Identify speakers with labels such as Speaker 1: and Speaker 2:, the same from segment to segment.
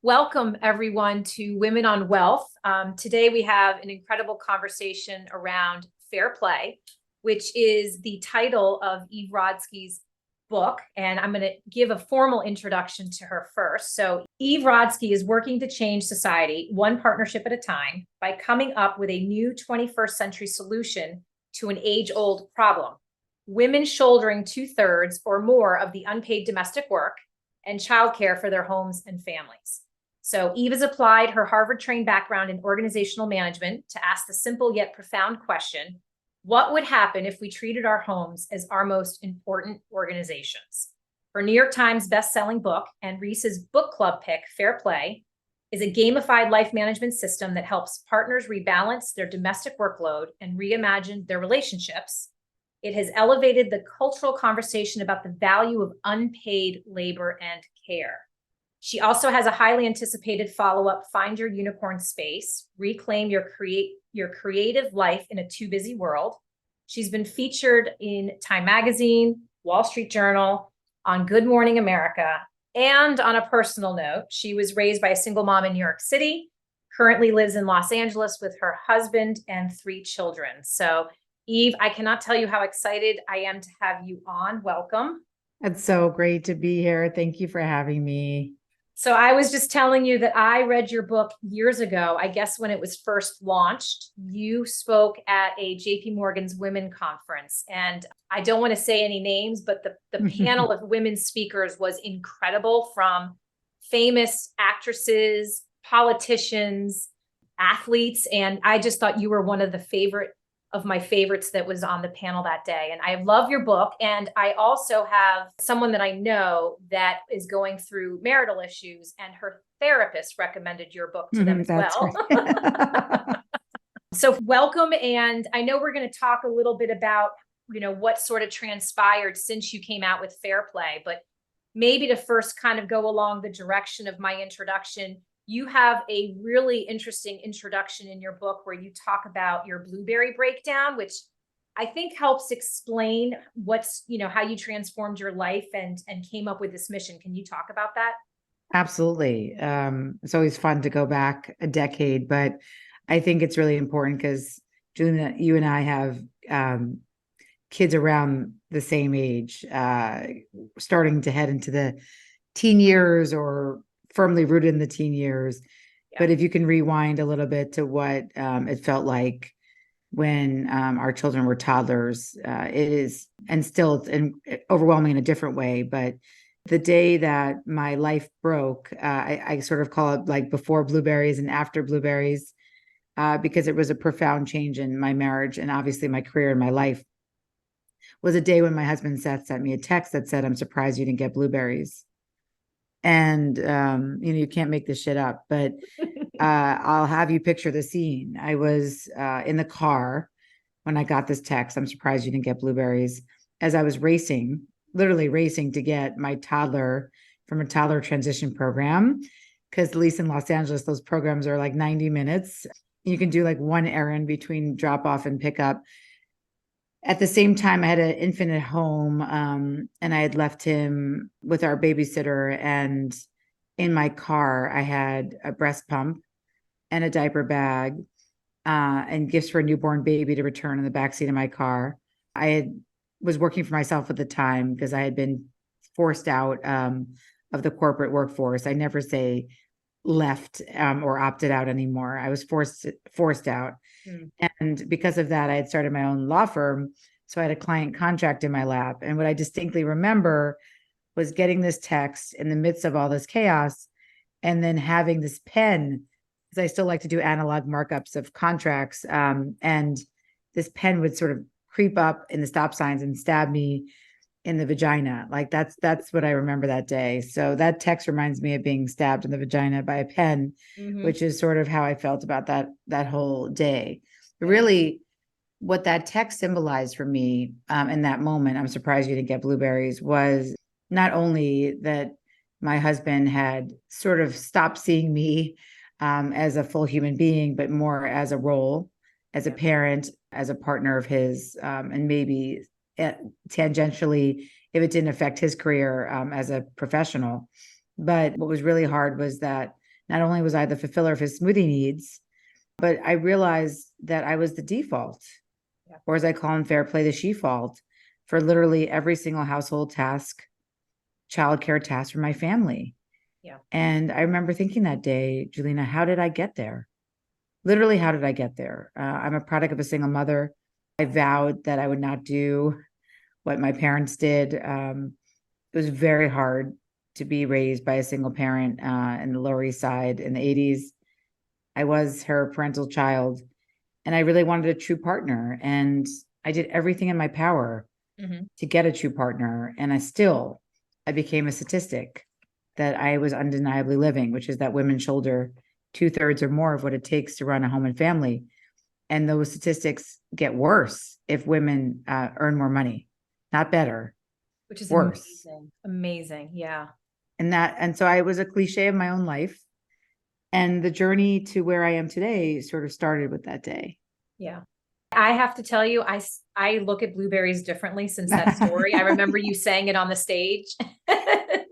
Speaker 1: Welcome, everyone, to Women on Wealth. Today, we have an incredible conversation around fair play, which is the title of Eve Rodsky's book. And I'm going to give a formal introduction to her first. So, Eve Rodsky is working to change society one partnership at a time by coming up with a new 21st century solution to an age-old problem. Women shouldering 2/3 or more of the unpaid domestic work and childcare for their homes and families. So Eve has applied her Harvard-trained background in organizational management to ask the simple yet profound question, what would happen if we treated our homes as our most important organizations? Her New York Times best-selling book and Reese's book club pick, Fair Play, is a gamified life management system that helps partners rebalance their domestic workload and reimagine their relationships. It has elevated the cultural conversation about the value of unpaid labor and care. She also has a highly anticipated follow-up, Find Your Unicorn Space, Reclaim Your Creative Life in a Too Busy World. She's been featured in Time Magazine, Wall Street Journal, on Good Morning America, and on a personal note, she was raised by a single mom in New York City, currently lives in Los Angeles with her husband and 3 children. So, Eve, I cannot tell you how excited I am to have you on. Welcome.
Speaker 2: It's so great to be here. Thank you for having me.
Speaker 1: So I was just telling you that I read your book years ago. I guess when it was first launched, you spoke at a JP Morgan's Women Conference. And I don't want to say any names, but the panel of women speakers was incredible, from famous actresses, politicians, athletes. And I just thought you were one of my favorites that was on the panel that day. And I love your book. And I also have someone that I know that is going through marital issues, and her therapist recommended your book to them as well. So welcome. And I know we're going to talk a little bit about, what sort of transpired since you came out with Fair Play, but maybe to first kind of go along the direction of my introduction. You have a really interesting introduction in your book where you talk about your blueberry breakdown, which I think helps explain how you transformed your life and came up with this mission. Can you talk about that?
Speaker 2: Absolutely. It's always fun to go back a decade, but I think it's really important because, Julia, you and I have kids around the same age, starting to head into the teen years or firmly rooted in the teen years. Yeah. But if you can rewind a little bit to what it felt like when our children were toddlers, it is, and still it's overwhelming in a different way. But the day that my life broke, I sort of call it like before blueberries and after blueberries, because it was a profound change in my marriage and obviously my career and my life, was a day when my husband Seth sent me a text that said, "I'm surprised you didn't get blueberries." And, you can't make this shit up, but I'll have you picture the scene. I was in the car when I got this text, "I'm surprised you didn't get blueberries," as I was literally racing to get my toddler from a toddler transition program. Because at least in Los Angeles, those programs are like 90 minutes. You can do like one errand between drop off and pickup. At the same time, I had an infant at home, and I had left him with our babysitter. And in my car, I had a breast pump and a diaper bag, and gifts for a newborn baby to return in the backseat of my car. Was working for myself at the time because I had been forced out of the corporate workforce. I never say left or opted out anymore. I was forced out. And because of that, I had started my own law firm. So I had a client contract in my lap. And what I distinctly remember was getting this text in the midst of all this chaos, and then having this pen, because I still like to do analog markups of contracts. And this pen would sort of creep up in the stop signs and stab me in the vagina. Like that's what I remember that day. So that text reminds me of being stabbed in the vagina by a pen, which is sort of how I felt about that whole day. Really, what that text symbolized for me in that moment, "I'm surprised you didn't get blueberries," was not only that my husband had sort of stopped seeing me as a full human being, but more as a role, as a parent, as a partner of his, and maybe tangentially, if it didn't affect his career as a professional. But what was really hard was that Not only was I the fulfiller of his smoothie needs, but I realized that I was the default, or as I call in Fair Play, the she-fault for literally every single household task, childcare task for my family.
Speaker 1: Yeah.
Speaker 2: And I remember thinking that day, Julina, how did I get there? Literally, how did I get there? I'm a product of a single mother. I vowed that I would not do what my parents did. It was very hard to be raised by a single parent in the Lower East Side in the 80s. I was her parental child, and I really wanted a true partner. And I did everything in my power to get a true partner. And I became a statistic that I was undeniably living, which is that women shoulder 2/3 or more of what it takes to run a home and family. And those statistics get worse if women earn more money, not better,
Speaker 1: Which is
Speaker 2: worse.
Speaker 1: amazing. Amazing. Yeah.
Speaker 2: And so I was a cliche of my own life. And the journey to where I am today sort of started with that day.
Speaker 1: Yeah. I have to tell you, I look at blueberries differently since that story. I remember you saying it on the stage.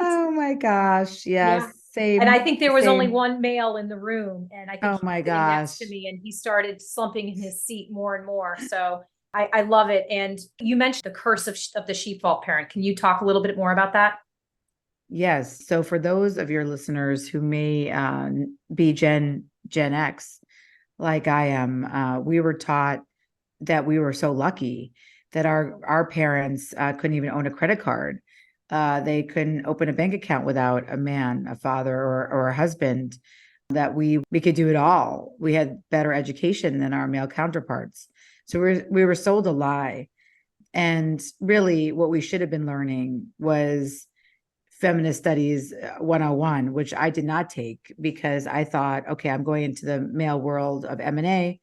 Speaker 2: Oh my gosh. Yes.
Speaker 1: Yeah.
Speaker 2: Same.
Speaker 1: And I think there was only
Speaker 2: same.
Speaker 1: one male in the room, and I think
Speaker 2: Oh
Speaker 1: he
Speaker 2: my
Speaker 1: was sitting next to
Speaker 2: gosh.
Speaker 1: me, and he started slumping in his seat more and more. So I love it. And you mentioned the curse of the sheepfault parent. Can you talk a little bit more about that?
Speaker 2: Yes. So for those of your listeners who may be Gen X, like I am, we were taught that we were so lucky that our parents couldn't even own a credit card. They couldn't open a bank account without a man, a father, or a husband. That we could do it all. We had better education than our male counterparts. So we were sold a lie. And really, what we should have been learning was feminist studies 101, which I did not take because I thought, okay, I'm going into the male world of M&A.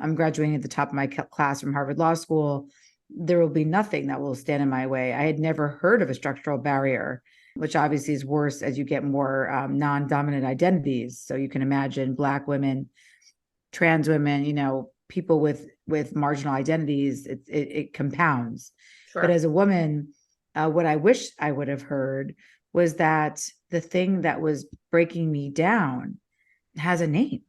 Speaker 2: I'm graduating at the top of my class from Harvard Law School. There will be nothing that will stand in my way. I had never heard of a structural barrier, which obviously is worse as you get more non-dominant identities. So you can imagine Black women, trans women, people with marginal identities. It compounds.
Speaker 1: Sure.
Speaker 2: But as a woman, what I wish I would have heard was that the thing that was breaking me down has a name.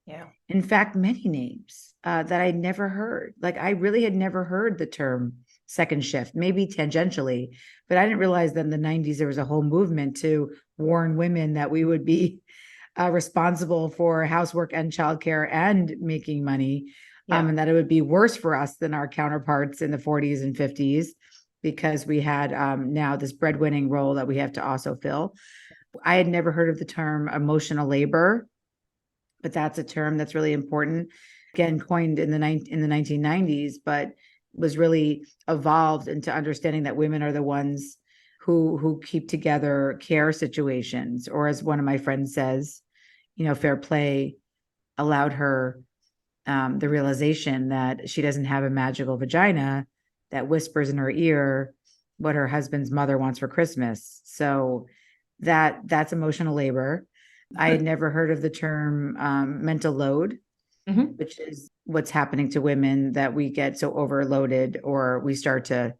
Speaker 1: Yeah.
Speaker 2: In fact, many names that I'd never heard. Like I really had never heard the term second shift, maybe tangentially, but I didn't realize that in the 90s there was a whole movement to warn women that we would be responsible for housework and childcare and making money, and that it would be worse for us than our counterparts in the 40s and 50s because we had now this breadwinning role that we have to also fill. I had never heard of the term emotional labor, but that's a term that's really important. Again, coined in the 1990s, but was really evolved into understanding that women are the ones who keep together care situations, or as one of my friends says, Fair Play allowed her the realization that she doesn't have a magical vagina that whispers in her ear what her husband's mother wants for Christmas. So that's emotional labor. I had never heard of the term mental load, which is what's happening to women, that we get so overloaded or we start to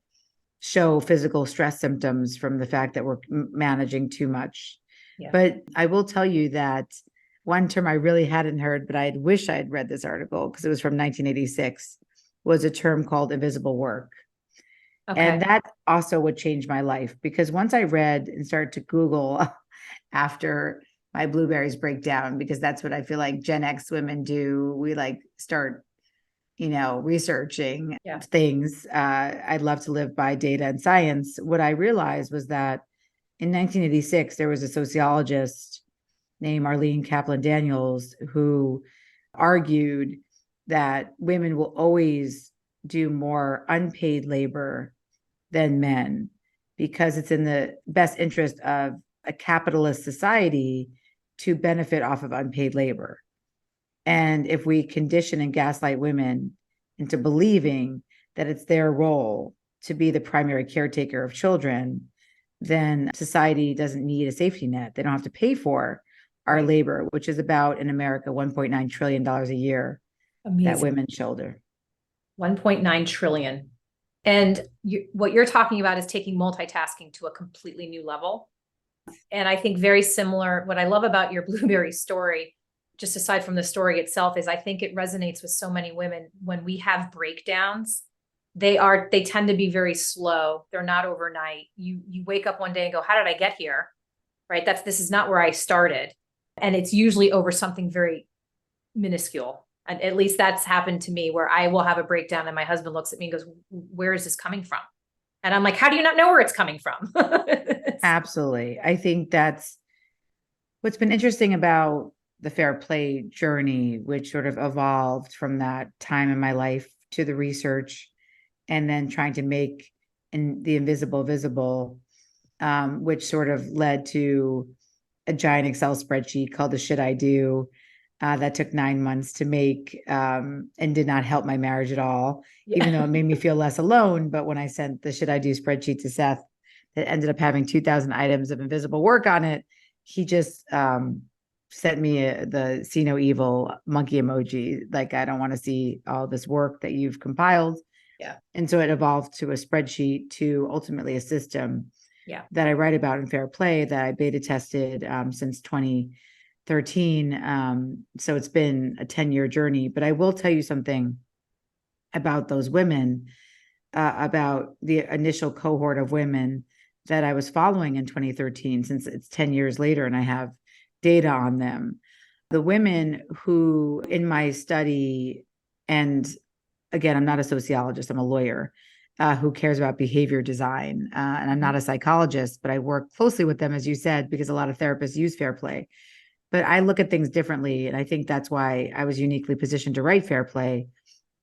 Speaker 2: show physical stress symptoms from the fact that we're managing too much. Yeah. But I will tell you that one term I really hadn't heard, but I wish I had read this article because it was from 1986, was a term called invisible work. Okay. And that also would change my life, because once I read and started to Google after my blueberries break down, because that's what I feel like Gen X women do. We start, researching things. I'd love to live by data and science. What I realized was that in 1986, there was a sociologist named Arlene Kaplan Daniels who argued that women will always do more unpaid labor than men because it's in the best interest of a capitalist society to benefit off of unpaid labor. And if we condition and gaslight women into believing that it's their role to be the primary caretaker of children, then society doesn't need a safety net. They don't have to pay for our labor, which is about, in America, $1.9 trillion a year. Amazing. That women shoulder.
Speaker 1: 1.9 trillion. And what you're talking about is taking multitasking to a completely new level. And I think very similar, what I love about your blueberry story, just aside from the story itself, is I think it resonates with so many women when we have breakdowns. They tend to be very slow. They're not overnight. You wake up one day and go, how did I get here? Right? This is not where I started. And it's usually over something very minuscule. And at least that's happened to me, where I will have a breakdown and my husband looks at me and goes, where is this coming from? And I'm like, how do you not know where it's coming from?
Speaker 2: Absolutely. I think that's what's been interesting about the Fair Play journey, which sort of evolved from that time in my life to the research and then trying to make the invisible visible, which sort of led to a giant Excel spreadsheet called the Should I Do, that took 9 months to make, and did not help my marriage at all, even though it made me feel less alone. But when I sent the Should I Do spreadsheet to Seth, that ended up having 2,000 items of invisible work on it, he just sent me the see no evil monkey emoji. Like, I don't want to see all this work that you've compiled.
Speaker 1: Yeah.
Speaker 2: And so it evolved to a spreadsheet, to ultimately a system that I write about in Fair Play, that I beta tested since 2013. So it's been a 10-year journey. But I will tell you something about those women, about the initial cohort of women that I was following in 2013, since it's 10 years later and I have data on them. The women who in my study, and again, I'm not a sociologist, I'm a lawyer who cares about behavior design. And I'm not a psychologist, but I work closely with them, as you said, because a lot of therapists use Fair Play. But I look at things differently. And I think that's why I was uniquely positioned to write Fair Play,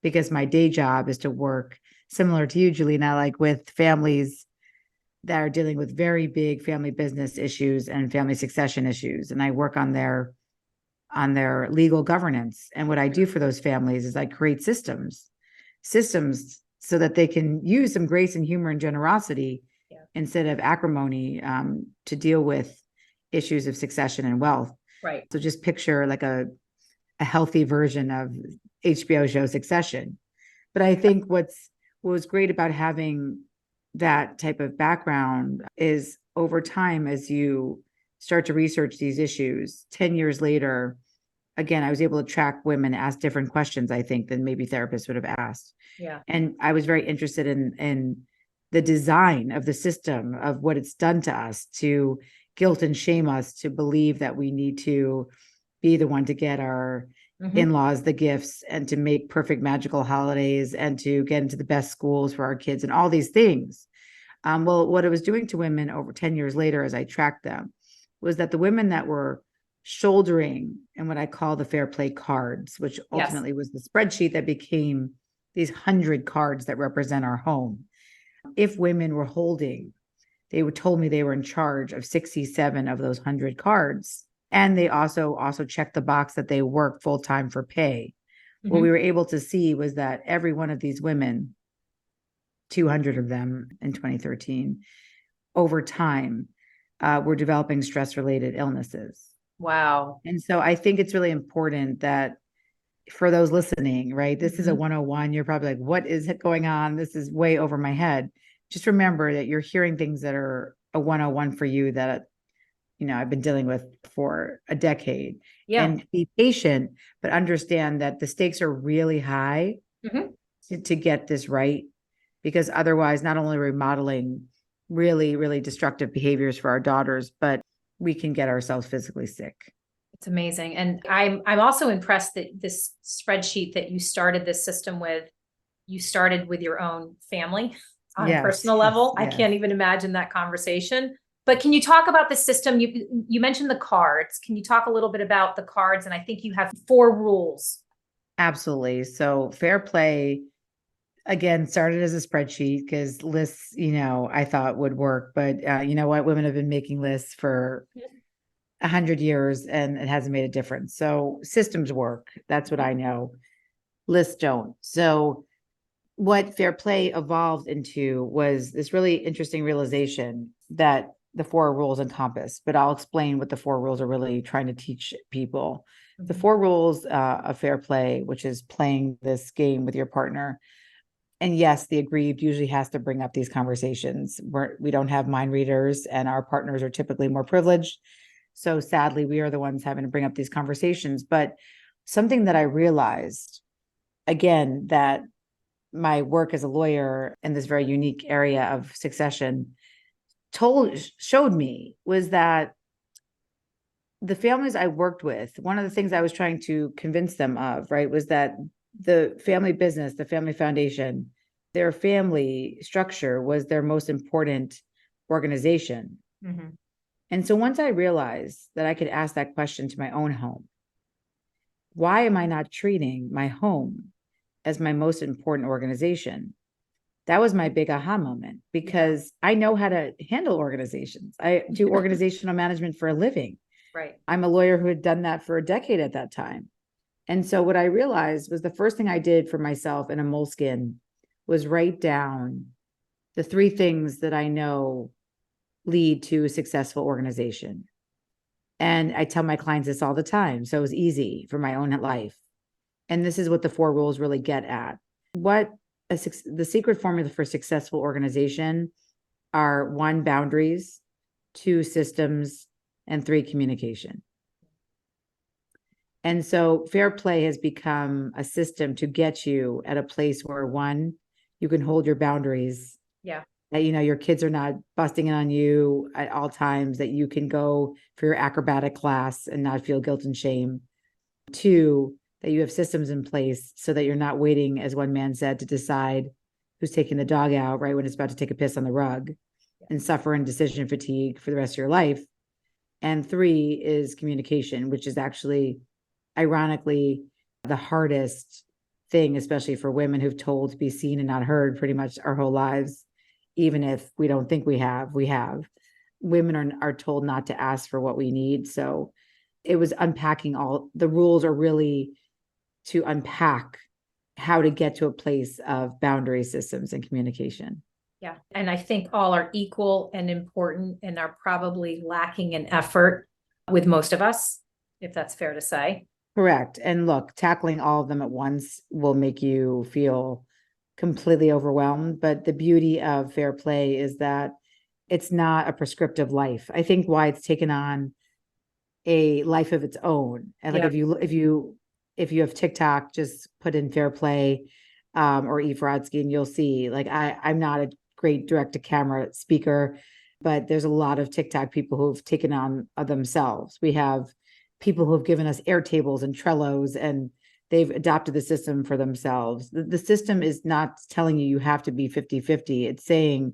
Speaker 2: because my day job is to work similar to you, Julina, like with families that are dealing with very big family business issues and family succession issues. And I work on their legal governance. And what I do for those families is I create systems so that they can use some grace and humor and generosity instead of acrimony, to deal with issues of succession and wealth.
Speaker 1: Right.
Speaker 2: So just picture like a healthy version of HBO show Succession. But I think what was great about having that type of background is, over time, as you start to research these issues, 10 years later, again, I was able to track women, ask different questions, I think, than maybe therapists would have asked.
Speaker 1: Yeah.
Speaker 2: And I was very interested in the design of the system, of what it's done to us, to guilt and shame us to believe that we need to be the one to get our in-laws the gifts, and to make perfect magical holidays, and to get into the best schools for our kids, and all these things. Well, what it was doing to women over 10 years later, as I tracked them, was that the women that were shouldering and what I call the Fair Play cards, which ultimately was the spreadsheet that became these 100 cards that represent our home. If women were holding, they told me they were in charge of 67 of those 100 cards. And they also checked the box that they work full-time for pay. What we were able to see was that every one of these women, 200 of them in 2013, over time, were developing stress-related illnesses.
Speaker 1: Wow.
Speaker 2: And so I think it's really important that for those listening, right, this is a 101. You're probably like, what is going on? This is way over my head. Just remember that you're hearing things that are a 101 for you, that I've been dealing with for a decade. And be patient, but understand that the stakes are really high to get this right, because otherwise, not only are we modeling really, really destructive behaviors for our daughters, but we can get ourselves physically sick.
Speaker 1: It's amazing. And I'm also impressed that this spreadsheet that you started this system with, you started with your own family on a personal level. I can't even imagine that conversation. But can you talk about the system? You mentioned the cards. Can you talk a little bit about the cards? And I think you have 4 rules.
Speaker 2: Absolutely. So Fair Play, again, started as a spreadsheet because lists, I thought would work. But you know what? Women have been making lists for 100 years and it hasn't made a difference. So systems work. That's what I know. Lists don't. So what Fair Play evolved into was this really interesting realization that the 4 rules encompass, but I'll explain what the 4 rules are really trying to teach people. The 4 rules of Fair Play, which is playing this game with your partner, And yes, the aggrieved usually has to bring up these conversations. We don't have mind readers, and our partners are typically more privileged. So sadly, we are the ones having to bring up these conversations. But something that I realized, again, that my work as a lawyer in this very unique area of succession showed me was that the families I worked with, one of the things I was trying to convince them of, right, was that the family business, the family foundation, their family structure was their most important organization.
Speaker 1: Mhm.
Speaker 2: And so once I realized that I could ask that question to my own home, why am I not treating my home as my most important organization? That was my big aha moment, because I know how to handle organizations. I do organizational management for a living.
Speaker 1: Right.
Speaker 2: I'm a lawyer who had done that for a decade at that time. And so what I realized was the first thing I did for myself in a moleskin was write down the 3 things that I know lead to a successful organization. And I tell my clients this all the time. So it was easy for my own life. And this is what the 4 rules really get at. The secret formula for successful organization are 1, boundaries, 2, systems, and 3, communication. And so fair play has become a system to get you at a place where, 1, you can hold your boundaries.
Speaker 1: Yeah.
Speaker 2: That, your kids are not busting in on you at all times, that you can go for your acrobatic class and not feel guilt and shame. 2, that you have systems in place so that you're not waiting, as one man said, to decide who's taking the dog out right when it's about to take a piss on the rug, and suffer indecision fatigue for the rest of your life. And 3 is communication, which is actually, ironically, the hardest thing, especially for women who've told to be seen and not heard pretty much our whole lives. Even if we don't think we have. Women are told not to ask for what we need. So it was unpacking all the rules, are really to unpack how to get to a place of boundary systems and communication.
Speaker 1: Yeah. And I think all are equal and important and are probably lacking in effort with most of us, if that's fair to say.
Speaker 2: Correct. And look, tackling all of them at once will make you feel completely overwhelmed. But the beauty of fair play is that it's not a prescriptive life. I think why it's taken on a life of its own. And like, if you have TikTok, just put in fair play, or Eve Rodsky, and you'll see, like, I'm not a great direct to camera speaker, but there's a lot of TikTok people who've taken on themselves. We have people who have given us Airtables and Trellos, and they've adopted the system for themselves. The system is not telling you have to be 50-50. It's saying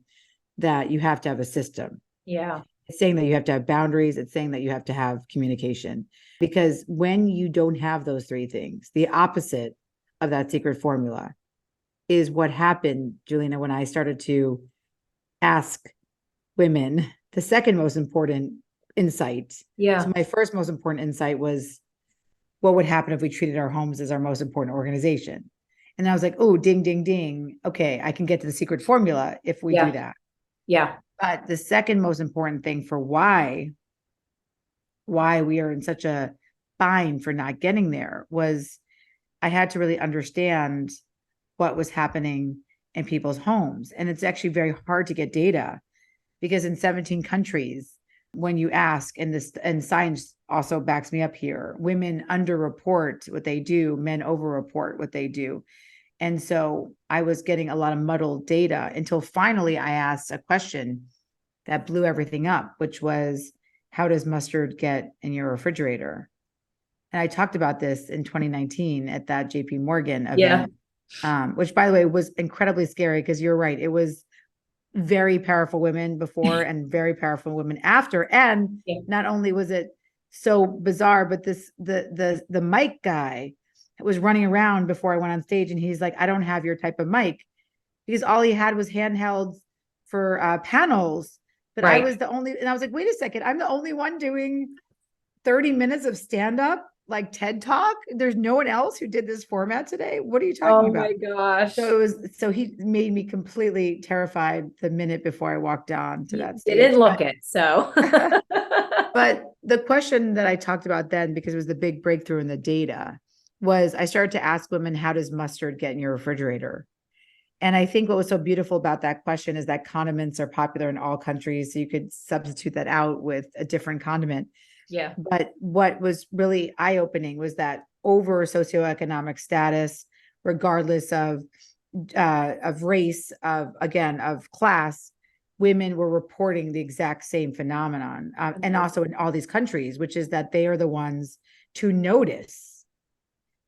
Speaker 2: that you have to have a system.
Speaker 1: Yeah.
Speaker 2: It's saying that you have to have boundaries. It's saying that you have to have communication. Because when you don't have those 3 things, the opposite of that secret formula is what happened, Julina, when I started to ask women the second most important insight.
Speaker 1: Yeah.
Speaker 2: So my first most important insight was, what would happen if we treated our homes as our most important organization? And I was like, oh, ding, ding, ding. Okay, I can get to the secret formula if we do that.
Speaker 1: Yeah.
Speaker 2: But the second most important thing for why we are in such a bind for not getting there was, I had to really understand what was happening in people's homes. And it's actually very hard to get data, because in 17 countries, when you ask, and science also backs me up here, women underreport what they do, men overreport what they do. And so I was getting a lot of muddled data until finally I asked a question that blew everything up, which was, how does mustard get in your refrigerator? And I talked about this in 2019 at that JP Morgan event, which, by the way, was incredibly scary, because you're right. It was very powerful women before and very powerful women after. And not only was it so bizarre, but the mic guy was running around before I went on stage, and he's like, I don't have your type of mic, because all he had was handhelds for panels. But I was the only, and I was like, wait a second, I'm the only one doing 30 minutes of stand-up, like TED Talk. There's no one else who did this format today. What are you talking about?
Speaker 1: Oh my gosh.
Speaker 2: So he made me completely terrified the minute before I walked on to that stage.
Speaker 1: Didn't look it, so.
Speaker 2: But the question that I talked about then, because it was the big breakthrough in the data, was I started to ask women, how does mustard get in your refrigerator? And I think what was so beautiful about that question is that condiments are popular in all countries. So you could substitute that out with a different condiment.
Speaker 1: Yeah.
Speaker 2: But what was really eye-opening was that over socioeconomic status, regardless of race, of class, women were reporting the exact same phenomenon, and also in all these countries, which is that they are the ones to notice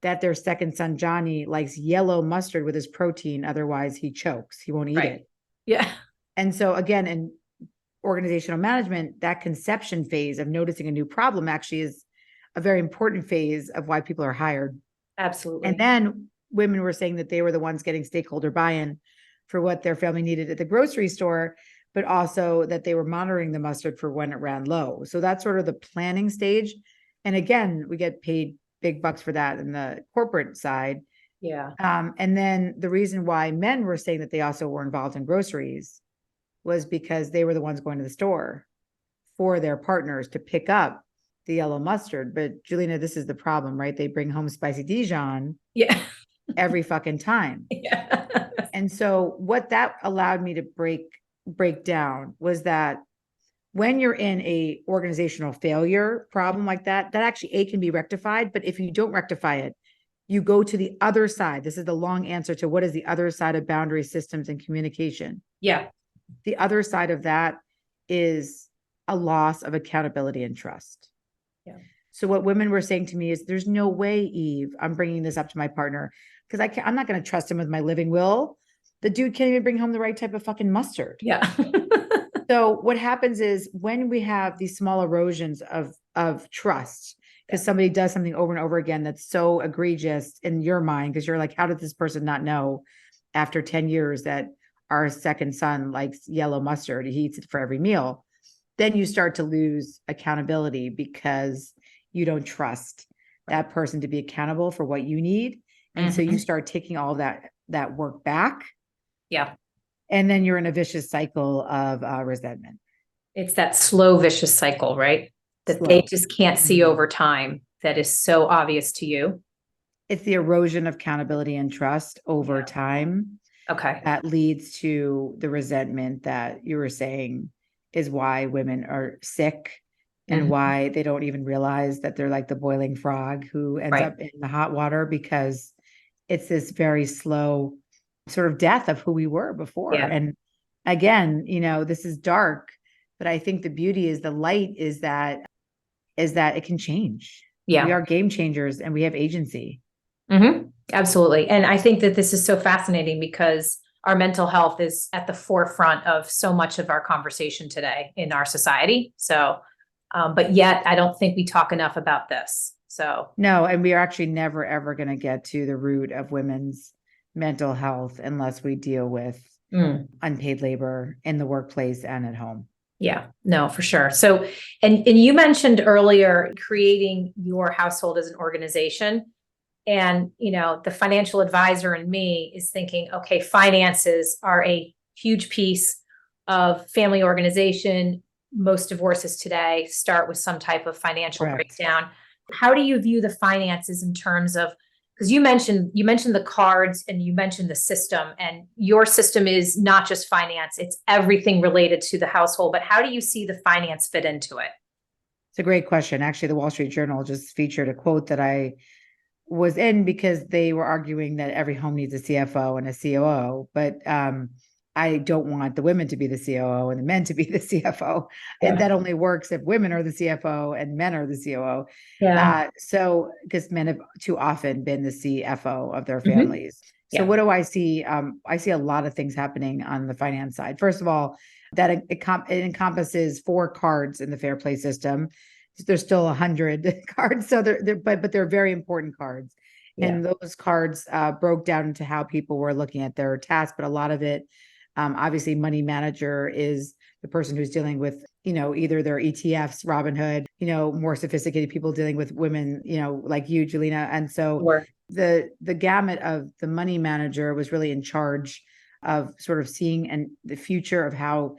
Speaker 2: that their second son Johnny likes yellow mustard with his protein, otherwise he chokes, he won't eat it.
Speaker 1: Yeah.
Speaker 2: And so again, in organizational management, that conception phase of noticing a new problem actually is a very important phase of why people are hired.
Speaker 1: Absolutely.
Speaker 2: And then women were saying that they were the ones getting stakeholder buy-in for what their family needed at the grocery store, but also that they were monitoring the mustard for when it ran low. So that's sort of the planning stage. And again, we get paid big bucks for that in the corporate side.
Speaker 1: Yeah.
Speaker 2: And then the reason why men were saying that they also were involved in groceries was because they were the ones going to the store for their partners to pick up the yellow mustard. But Julina, this is the problem, right? They bring home spicy Dijon
Speaker 1: Yeah.
Speaker 2: every fucking time.
Speaker 1: Yeah.
Speaker 2: And so what that allowed me to break down was that when you're in a organizational failure problem like that, that actually can be rectified. But if you don't rectify it, you go to the other side. This is the long answer to what is the other side of boundary systems and communication.
Speaker 1: Yeah.
Speaker 2: The other side of that is a loss of accountability and trust.
Speaker 1: Yeah.
Speaker 2: So what women were saying to me is, there's no way, Eve, I'm bringing this up to my partner because I'm not going to trust him with my living will. The dude can't even bring home the right type of fucking mustard.
Speaker 1: Yeah.
Speaker 2: So what happens is when we have these small erosions of trust, because somebody does something over and over again that's so egregious in your mind, because you're like, how did this person not know after 10 years that our second son likes yellow mustard? He eats it for every meal. Then you start to lose accountability because you don't trust that person to be accountable for what you need. And so you start taking all that work back.
Speaker 1: Yeah.
Speaker 2: And then you're in a vicious cycle of resentment.
Speaker 1: It's that slow, vicious cycle, right? That they just can't see over time. That is so obvious to you.
Speaker 2: It's the erosion of accountability and trust over time.
Speaker 1: Okay.
Speaker 2: That leads to the resentment that you were saying is why women are sick and why they don't even realize that they're like the boiling frog who ends up in the hot water, because it's this very slow sort of death of who we were before.
Speaker 1: Yeah.
Speaker 2: And again, this is dark, but I think the beauty is the light is that it can change.
Speaker 1: Yeah.
Speaker 2: We are game changers and we have agency.
Speaker 1: Absolutely. And I think that this is so fascinating because our mental health is at the forefront of so much of our conversation today in our society. So, but yet I don't think we talk enough about this. So
Speaker 2: no, and we are actually never, ever going to get to the root of women's mental health unless we deal with unpaid labor in the workplace and at home.
Speaker 1: Yeah, no, for sure. So, and you mentioned earlier creating your household as an organization. And, the financial advisor in me is thinking, okay, finances are a huge piece of family organization. Most divorces today start with some type of financial breakdown. How do you view the finances in terms of, because you mentioned the cards and you mentioned the system, and your system is not just finance, it's everything related to the household, but how do you see the finance fit into it?
Speaker 2: It's a great question. Actually, the Wall Street Journal just featured a quote that I was in because they were arguing that every home needs a CFO and a COO, but I don't want the women to be the COO and the men to be the CFO. Yeah. And that only works if women are the CFO and men are the COO. Yeah. So because men have too often been the CFO of their families. So what do I see? I see a lot of things happening on the finance side. First of all, that it encompasses 4 cards in the fair play system. There's still 100 cards, so but they're very important cards. Yeah. And those cards broke down into how people were looking at their tasks, but a lot of it, obviously, money manager is the person who's dealing with, either their ETFs, Robinhood, more sophisticated people dealing with women, like you, Julina. And so the gamut of the money manager was really in charge of sort of seeing the future of how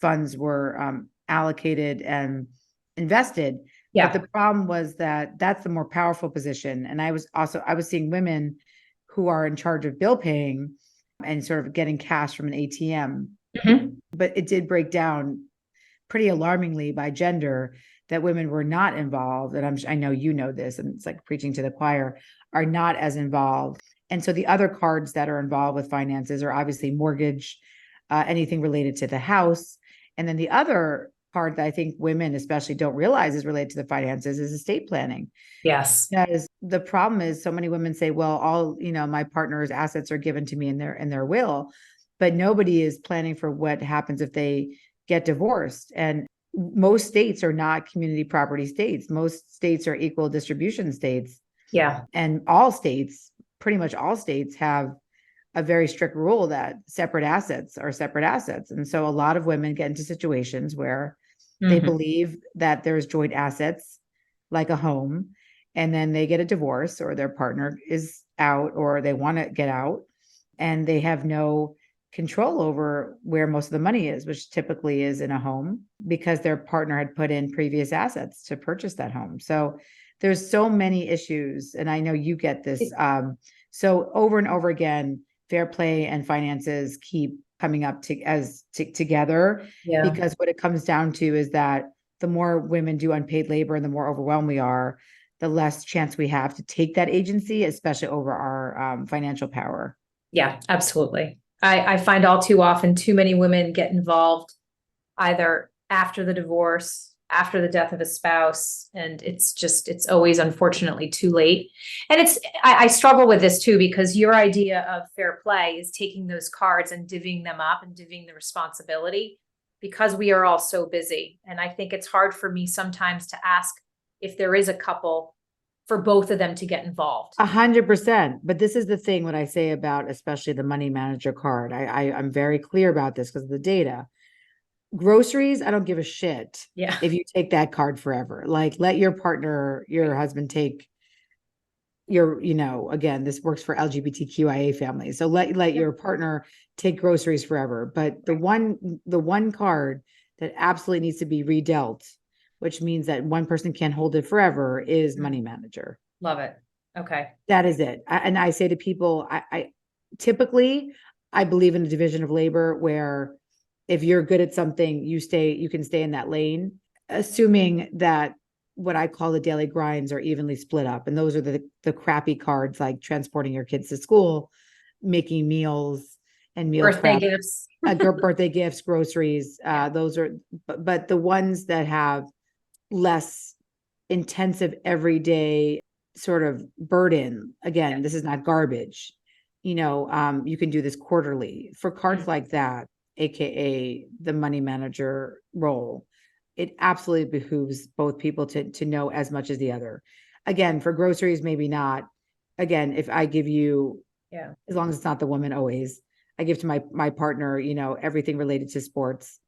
Speaker 2: funds were allocated and invested. Yeah. But the problem was that that's the more powerful position. And I was seeing women who are in charge of bill paying and sort of getting cash from an ATM.
Speaker 1: Mhm.
Speaker 2: But it did break down pretty alarmingly by gender that women were not involved. And I know you know this, and it's like preaching to the choir, are not as involved. And so the other cards that are involved with finances are obviously mortgage, anything related to the house. And then the other part that I think women especially don't realize is related to the finances is estate planning.
Speaker 1: Yes.
Speaker 2: Because the problem is so many women say, well, all, my partner's assets are given to me in their will, but nobody is planning for what happens if they get divorced. And most states are not community property states. Most states are equal distribution states.
Speaker 1: Yeah.
Speaker 2: And pretty much all states have a very strict rule that separate assets are separate assets. And so a lot of women get into situations where they
Speaker 1: Mhm.
Speaker 2: believe that there's joint assets, like a home, and then they get a divorce or their partner is out or they want to get out and they have no control over where most of the money is, which typically is in a home because their partner had put in previous assets to purchase that home. So there's so many issues, and I know you get this. So over and over again, fair play and finances keep coming up together,
Speaker 1: Yeah.
Speaker 2: because what it comes down to is that the more women do unpaid labor and the more overwhelmed we are, the less chance we have to take that agency, especially over our financial power.
Speaker 1: Yeah, absolutely. I find all too often too many women get involved either after the divorce, after the death of a spouse, and it's always unfortunately too late. And I struggle with this too, because your idea of fair play is taking those cards and divvying them up and divvying the responsibility, because we are all so busy. And I think it's hard for me sometimes to ask if there is a couple for both of them to get involved.
Speaker 2: 100%. But this is the thing, what I say about especially the money manager card. I'm very clear about this because of the data. Groceries, I don't give a shit
Speaker 1: Yeah.
Speaker 2: if you take that card forever. Like, let your partner, your husband take again, this works for LGBTQIA families. So let your partner take groceries forever. But the one card that absolutely needs to be redealt, which means that one person can't hold it forever, is money manager.
Speaker 1: Love it. Okay.
Speaker 2: That is it. And I say to people, I typically, I believe in a division of labor where if you're good at something, you can stay in that lane, assuming that what I call the daily grinds are evenly split up. And those are the crappy cards, like transporting your kids to school, making meals and meal
Speaker 1: Birthday
Speaker 2: prep,
Speaker 1: gifts.
Speaker 2: birthday gifts, groceries. Those are, but the ones that have less intensive everyday sort of burden, again, this is not garbage. You can do this quarterly for cards like that, AKA the money manager role. It absolutely behooves both people to know as much as the other. Again, for groceries, maybe not. Again, if I give you, as long as it's not the woman, always, I give to my partner, everything related to sports.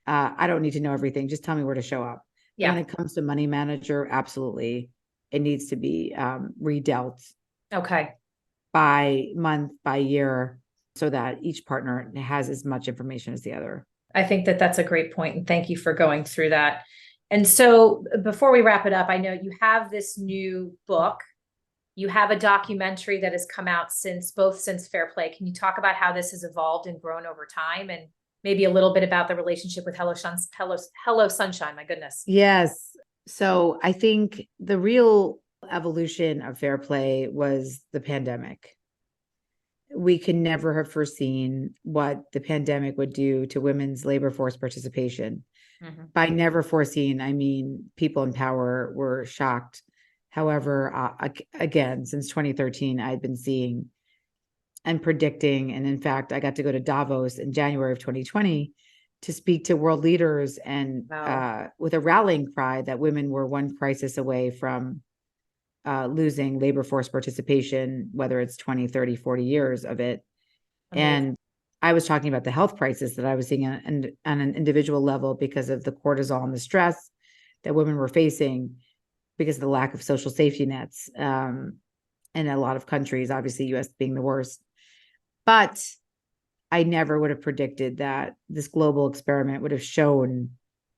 Speaker 2: I don't need to know everything. Just tell me where to show up.
Speaker 1: Yeah.
Speaker 2: When it comes to money manager, absolutely, it needs to be redealt.
Speaker 1: Okay.
Speaker 2: By month, by year, so that each partner has as much information as the other.
Speaker 1: I think that that's a great point, and thank you for going through that. And so before we wrap it up, I know you have this new book. You have a documentary that has come out since Fair Play. Can you talk about how this has evolved and grown over time, and maybe a little bit about the relationship with Hello Sunshine? My goodness.
Speaker 2: Yes. So I think the real evolution of Fair Play was the pandemic. We could never have foreseen what the pandemic would do to women's labor force participation. By never foreseen, I mean, people in power were shocked. However, again, since 2013, I'd been seeing and predicting. And in fact, I got to go to Davos in January of 2020 to speak to world leaders and with a rallying cry that women were one crisis away from losing labor force participation, whether it's 20, 30, 40 years of it. Amazing. And I was talking about the health crisis that I was seeing on an individual level because of the cortisol and the stress that women were facing because of the lack of social safety nets in a lot of countries, obviously US being the worst. But I never would have predicted that this global experiment would have shown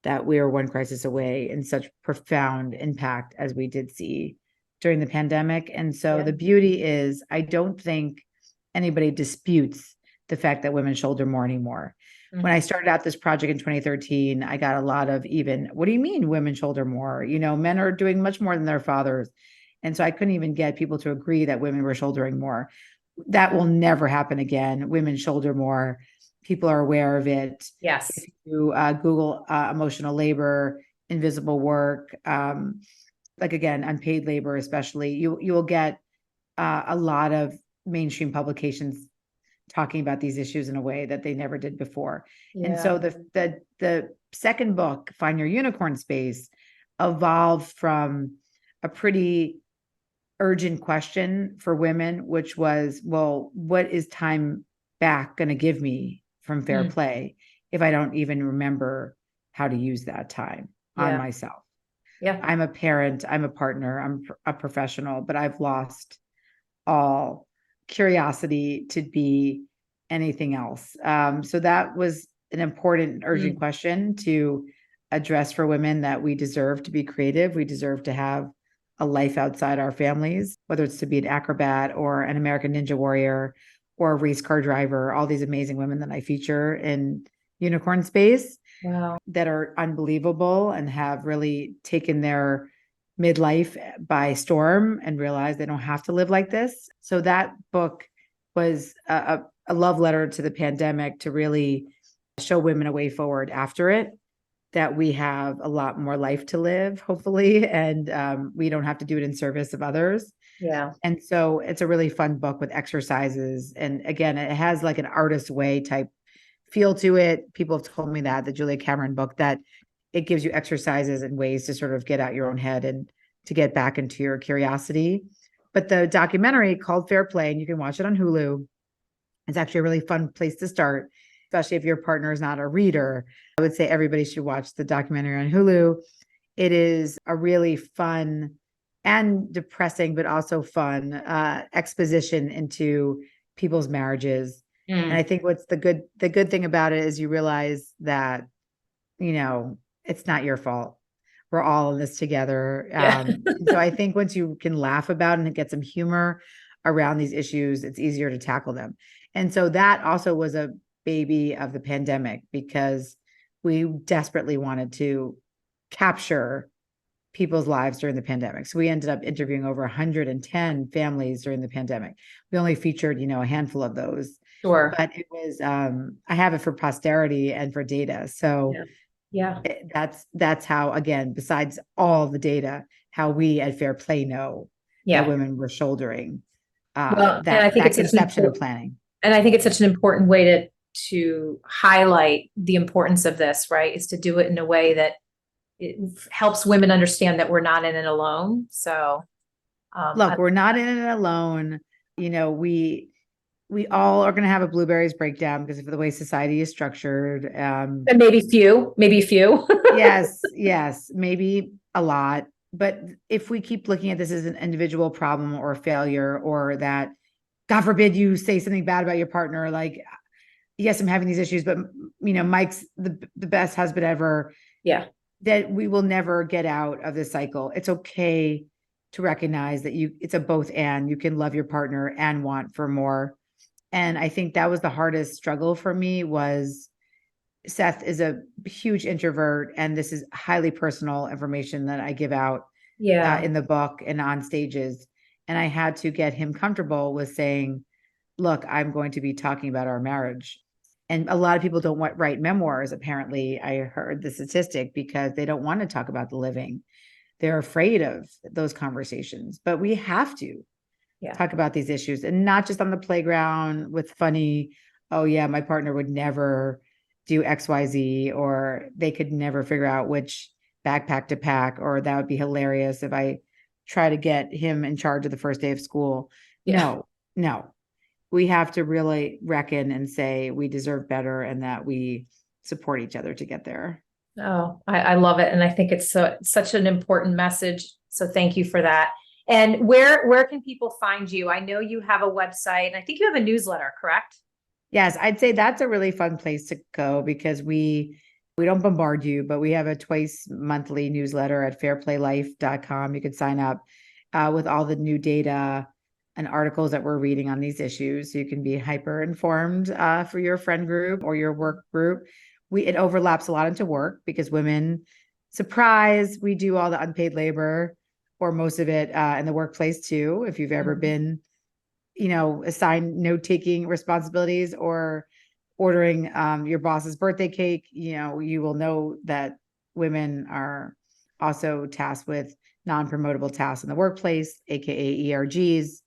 Speaker 2: that we are one crisis away in such profound impact as we did see during the pandemic. And so the beauty is, I don't think anybody disputes the fact that women shoulder more anymore.
Speaker 1: Mhm.
Speaker 2: When I started out this project in 2013, I got a lot of what do you mean women shoulder more? Men are doing much more than their fathers. And so I couldn't even get people to agree that women were shouldering more. That will never happen again. Women shoulder more. People are aware of it.
Speaker 1: Yes.
Speaker 2: If you Google emotional labor, invisible work, like again, unpaid labor, especially, you will get a lot of mainstream publications talking about these issues in a way that they never did before. And so the second book, Find Your Unicorn Space, evolved from a pretty urgent question for women, which was, well, what is time back going to give me from fair play if I don't even remember how to use that time on myself?
Speaker 1: Yeah.
Speaker 2: I'm a parent, I'm a partner, I'm a professional, but I've lost all curiosity to be anything else. So that was an important, urgent question to address for women, that we deserve to be creative. We deserve to have a life outside our families, whether it's to be an acrobat or an American Ninja Warrior or a race car driver, all these amazing women that I feature in Unicorn Space.
Speaker 1: Wow.
Speaker 2: That are unbelievable and have really taken their midlife by storm and realized they don't have to live like this. So that book was a love letter to the pandemic, to really show women a way forward after it, that we have a lot more life to live, hopefully, and we don't have to do it in service of others.
Speaker 1: Yeah.
Speaker 2: And so it's a really fun book with exercises. And again, it has like an artist way type feel to it. People have told me that the Julia Cameron book, that it gives you exercises and ways to sort of get out your own head and to get back into your curiosity. But the documentary called Fair Play, and you can watch it on Hulu. It's actually a really fun place to start, especially if your partner is not a reader. I would say everybody should watch the documentary on Hulu. It is a really fun and depressing, but also fun exposition into people's marriages. And I think what's the good thing about it is you realize that, it's not your fault. We're all in this together. So I think once you can laugh about it and get some humor around these issues, it's easier to tackle them. And so that also was a baby of the pandemic, because we desperately wanted to capture people's lives during the pandemic. So we ended up interviewing over 110 families during the pandemic. We only featured, a handful of those.
Speaker 1: Sure.
Speaker 2: But it was, I have it for posterity and for data. So
Speaker 1: yeah,
Speaker 2: that's how, again, besides all the data, how we at Fair Play know that women were shouldering
Speaker 1: and I think
Speaker 2: that
Speaker 1: it's
Speaker 2: conception of planning.
Speaker 1: And I think it's such an important way to highlight the importance of this, right? Is to do it in a way that it helps women understand that we're not in it alone. So,
Speaker 2: look, we're not in it alone. We all are going to have a blueberries breakdown because of the way society is structured.
Speaker 1: And maybe few.
Speaker 2: Yes, maybe a lot. But if we keep looking at this as an individual problem or a failure, or that, God forbid, you say something bad about your partner, like, yes, I'm having these issues, but Mike's the best husband ever.
Speaker 1: Yeah.
Speaker 2: That we will never get out of this cycle. It's okay to recognize that it's a both and. You can love your partner and want for more. And I think that was the hardest struggle for me. Was Seth is a huge introvert, and this is highly personal information that I give out in the book and on stages. And I had to get him comfortable with saying, look, I'm going to be talking about our marriage. And a lot of people don't write memoirs, apparently. I heard the statistic, because they don't want to talk about the living. They're afraid of those conversations, but we have to talk about these issues, and not just on the playground with funny, oh yeah, my partner would never do XYZ, or they could never figure out which backpack to pack, or that would be hilarious if I try to get him in charge of the first day of school. No, we have to really reckon and say we deserve better, and that we support each other to get there.
Speaker 1: Oh, I love it. And I think it's such an important message. So thank you for that. And where can people find you? I know you have a website, and I think you have a newsletter, correct?
Speaker 2: Yes, I'd say that's a really fun place to go, because we don't bombard you, but we have a twice monthly newsletter at fairplaylife.com. You can sign up with all the new data and articles that we're reading on these issues. So you can be hyper informed for your friend group or your work group. It overlaps a lot into work because women, surprise, we do all the unpaid labor or most of it in the workplace too. If you've ever been, assigned note-taking responsibilities or ordering your boss's birthday cake, you will know that women are also tasked with non-promotable tasks in the workplace, aka ERGs,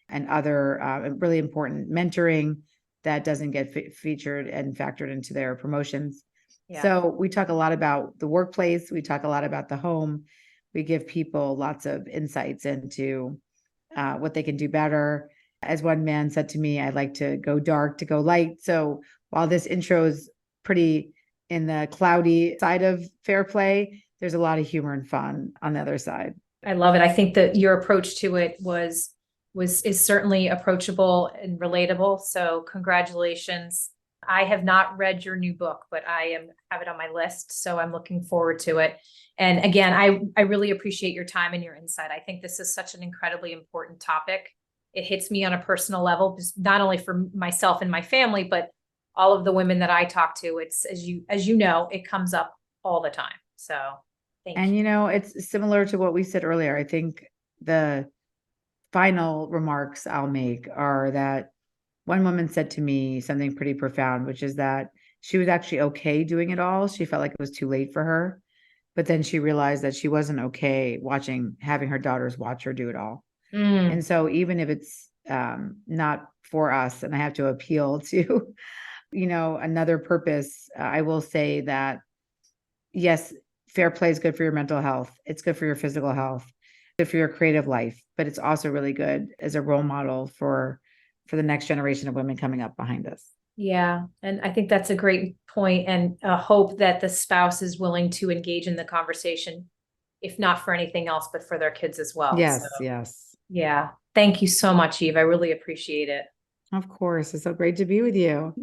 Speaker 2: and other really important mentoring that doesn't get featured and factored into their promotions.
Speaker 1: Yeah.
Speaker 2: So we talk a lot about the workplace. We talk a lot about the home. We give people lots of insights into what they can do better. As one man said to me, I like to go dark to go light. So while this intro is pretty in the cloudy side of fair play, there's a lot of humor and fun on the other side.
Speaker 1: I love it. I think that your approach to it is certainly approachable and relatable. So congratulations. I have not read your new book, but have it on my list. So I'm looking forward to it. And again, I really appreciate your time and your insight. I think this is such an incredibly important topic. It hits me on a personal level, not only for myself and my family, but all of the women that I talk to. It's as you know, it comes up all the time. So thank you.
Speaker 2: And it's similar to what we said earlier. I think the final remarks I'll make are that one woman said to me something pretty profound, which is that she was actually okay doing it all. She felt like it was too late for her, but then she realized that she wasn't okay having her daughters watch her do it all. And so even if it's not for us, and I have to appeal to, another purpose, I will say that, yes, fair play is good for your mental health. It's good for your physical health, good for your creative life, but it's also really good as a role model for the next generation of women coming up behind us.
Speaker 1: Yeah. And I think that's a great point, and hope that the spouse is willing to engage in the conversation, if not for anything else, but for their kids as well.
Speaker 2: Yes,
Speaker 1: So,
Speaker 2: yes.
Speaker 1: yeah. Thank you so much, Eve. I really appreciate it.
Speaker 2: Of course. It's so great to be with you.